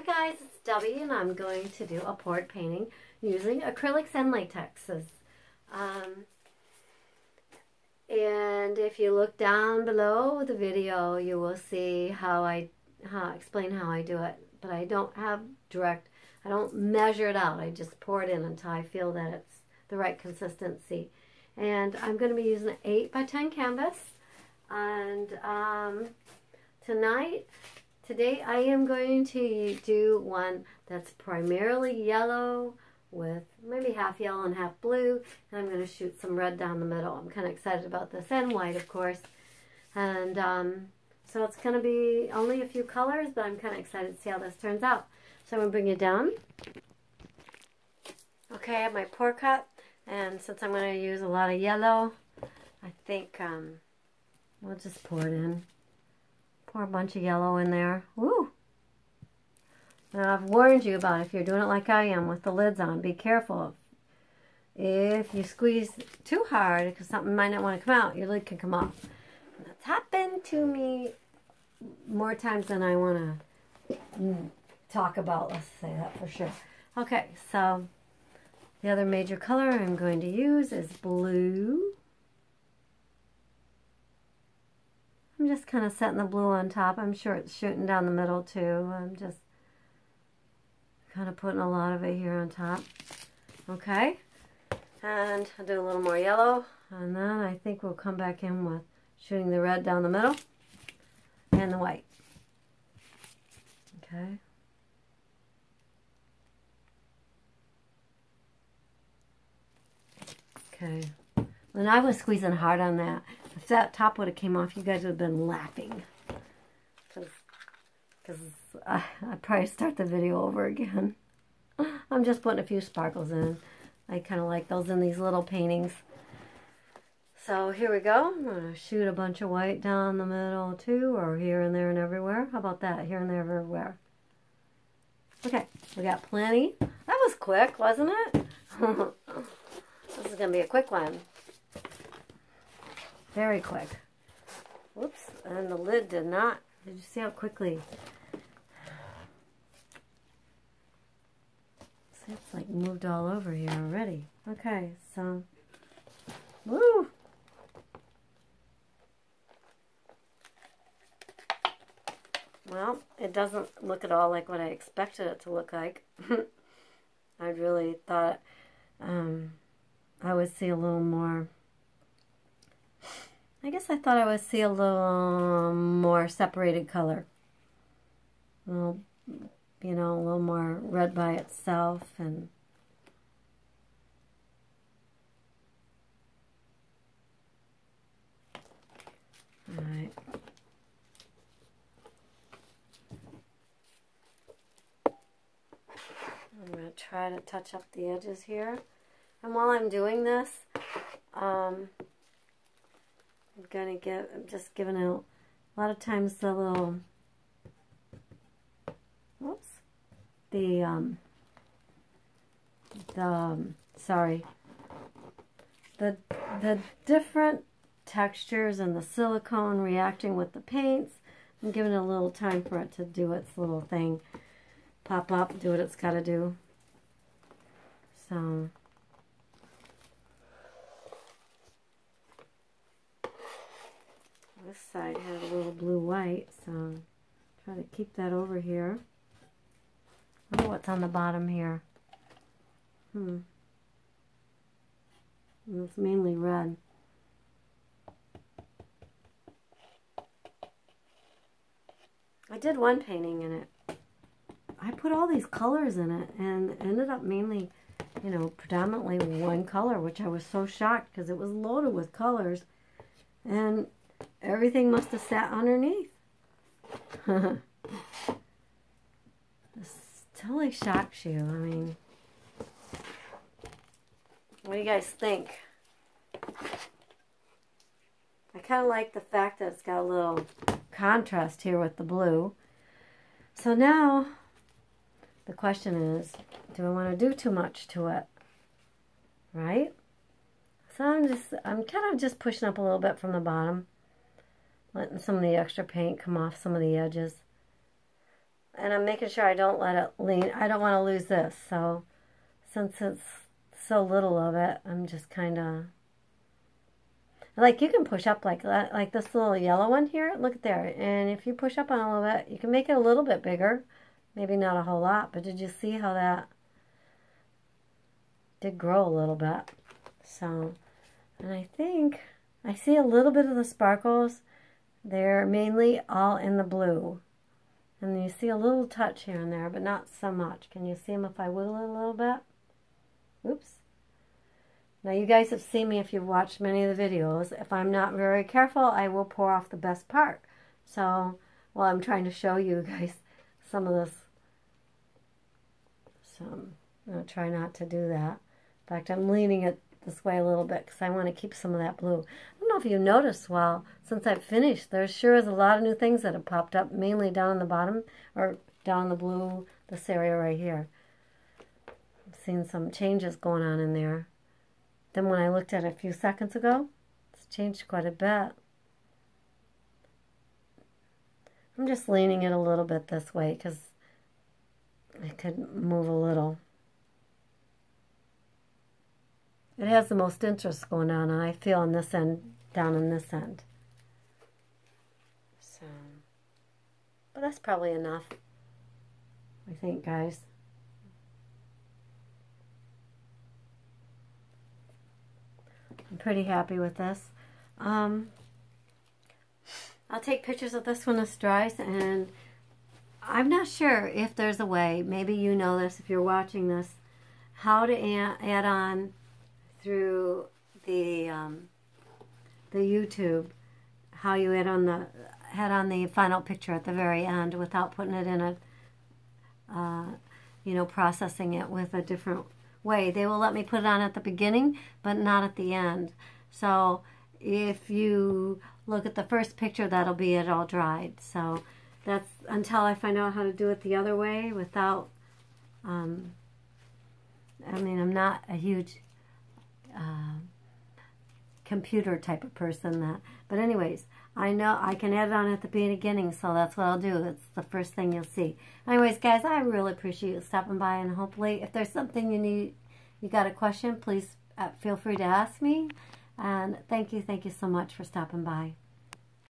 guys, it's Debbie and I'm going to do a portrait painting using acrylics and latexes. And if you look down below the video, you will see how I explain how I do it. But I don't I don't measure it out. I just pour it in until I feel that it's the right consistency. And I'm going to be using an 8x10 canvas. And today I am going to do one that's primarily yellow with maybe half yellow and half blue. And I'm going to shoot some red down the middle. I'm kind of excited about this, and white, of course. And so it's going to be only a few colors, but I'm kind of excited to see how this turns out. So I'm going to bring it down. Okay, I have my pour cup, and since I'm going to use a lot of yellow, I think we'll just pour it in. Pour a bunch of yellow in there. Woo! Now I've warned you about if you're doing it like I am with the lids on, be careful. If you squeeze too hard, because something might not want to come out, your lid can come off. That's happened to me more times than I want to talk about, let's say that for sure. Okay, so the other major color I'm going to use is blue. I'm just kind of setting the blue on top. I'm sure it's shooting down the middle too. I'm just kind of putting a lot of it here on top. Okay, and I'll do a little more yellow, and then I think we'll come back in with shooting the red down the middle and the white. Okay. Okay. When I was squeezing hard on that, if that top would have came off, you guys would have been laughing. Because I'd probably start the video over again. I'm just putting a few sparkles in. I kind of like those in these little paintings. So here we go. I'm going to shoot a bunch of white down the middle too, or here and there and everywhere. How about that? Here and there and everywhere. Okay, we got plenty. That was quick, wasn't it? This is going to be a quick one. Very quick. Whoops, and the lid did not. Did you see how quickly? See, it's like moved all over here already. Okay, so, woo! Well, it doesn't look at all like what I expected it to look like. I really thought I would see a little more. I guess I thought I would see a little more separated color. A little, you know, a little more red by itself, and all right. I'm going to try to touch up the edges here. And while I'm doing this, I'm just giving out a lot of times the little, whoops, the different textures and the silicone reacting with the paints. I'm giving it a little time for it to do its little thing. Pop up, do what it's got to do. So this side had a little blue-white, so try to keep that over here. I wonder what's on the bottom here. It's mainly red. I did one painting in it. I put all these colors in it and ended up mainly, you know, predominantly one color, which I was so shocked because it was loaded with colors. And everything must have sat underneath. This totally shocks you. I mean, what do you guys think? I kind of like the fact that it's got a little contrast here with the blue. So now the question is, do I want to do too much to it? Right? So I'm kind of just pushing up a little bit from the bottom, letting some of the extra paint come off some of the edges. and I'm making sure I don't let it lean. I don't want to lose this. So since it's so little of it, I'm just kind of, like, you can push up like that, like this little yellow one here. Look at there. And if you push up on a little bit, you can make it a little bit bigger. Maybe not a whole lot, but did you see how that did grow a little bit? So, and I think I see a little bit of the sparkles. They're mainly all in the blue. And you see a little touch here and there, but not so much. Can you see them if I wiggle it a little bit? Oops. Now you guys have seen me if you've watched many of the videos. If I'm not very careful, I will pour off the best part. So, well, I'm trying to show you guys some of this. So I'm going to try not to do that. In fact, I'm leaning it this way a little bit because I want to keep some of that blue. I don't know if you noticed, well, since I've finished, there sure is a lot of new things that have popped up, mainly down on the bottom, or down the blue, this area right here. I've seen some changes going on in there. Then when I looked at it a few seconds ago, it's changed quite a bit. I'm just leaning it a little bit this way because I could move a little. It has the most interest going on, and I feel on this end, down on this end. So, but that's probably enough, I think, guys. I'm pretty happy with this. I'll take pictures of this when this dries, and I'm not sure if there's a way, maybe you know this if you're watching this, how to add on through the YouTube, how you add on the final picture at the very end without putting it in a, you know, processing it with a different way. They will let me put it on at the beginning, but not at the end. So if you look at the first picture, that'll be it all dried. So that's until I find out how to do it the other way without, I mean, I'm not a huge computer type of person, but anyways, I know I can add it on at the beginning, so that's what I'll do. It's the first thing you'll see. Anyways, guys, I really appreciate you stopping by, and hopefully if there's something you need, you got a question, please feel free to ask me. And thank you so much for stopping by.